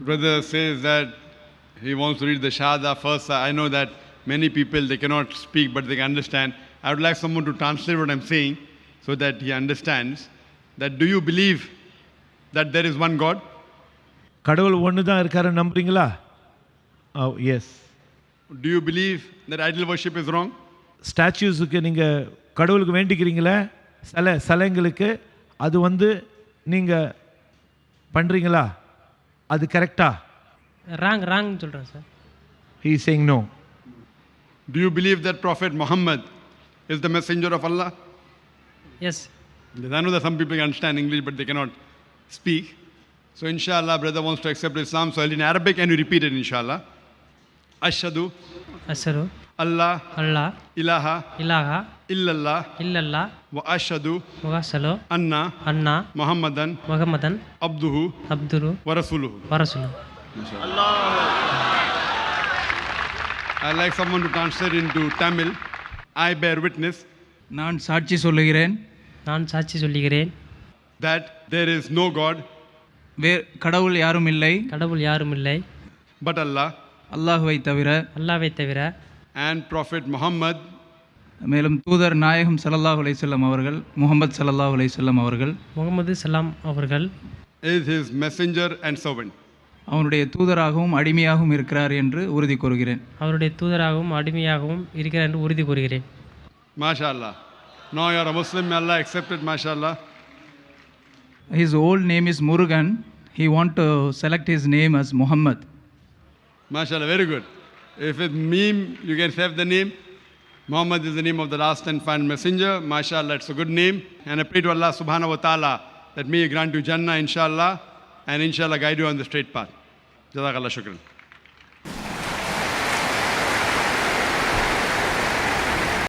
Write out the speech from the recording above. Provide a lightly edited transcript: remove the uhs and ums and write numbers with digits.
Brother says that he wants to read the Shahada first. I know that many people, they cannot speak, but they can understand. I would like someone to translate what I'm saying so that he understands. That do you believe that there is one God? கடவுள் ஒன்று தான் இருக்காரு நம்புறீங்களா? Yes. Do you believe that idol worship is wrong? ஸ்டாச்சுஸுக்கு நீங்கள் கடவுளுக்கு வேண்டிக்கிறீங்களே சிலைங்களுக்கு அது நீங்கள் பண்ணுறீங்களா? அது கரெக்டா? ராங் சொல்கிறேன் sir. He is saying no. Do you believe that Prophet Muhammad is the messenger of Allah? Yes. I know that some people can understand English but they cannot speak. So inshallah brother wants to accept Islam. So in Arabic and you repeat it inshallah. Ashhadu Allah ilaha illallah wa ashhadu anna Muhammadan abduhu wa rasuluhu. I like someone to translate into Tamil. I bear witness. நான் சாட்சி சொல்லுகிறேன் that there is no God கடவுள் யாரும் இல்லை but Allah அல்லாஹ்வை தவிர and Prophet Muhammad மேலும் தூதர் நாயகம் ஸல்லல்லாஹு அலைஹி வஸல்லம் அவர்கள் முஹம்மது ஸல்லல்லாஹு அலைஹி வஸல்லம் அவர்கள் is his messenger and servant. அவருடைய தூதராகவும் அடிமையாகவும் இருக்கிறார் என்று உறுதி கூறுகிறேன். MashaAllah. Now you are a Muslim, may Allah accept it, MashaAllah. His old name is Murugan. He want to select his name as Muhammad. MashaAllah, very good. If it's meme, you can save the name. Muhammad is the name of the last and final messenger. MashaAllah, it's a good name. And I pray to Allah subhanahu wa ta'ala that may He grant you Jannah, inshallah, and inshallah guide you on the straight path. Jazakallah shukran.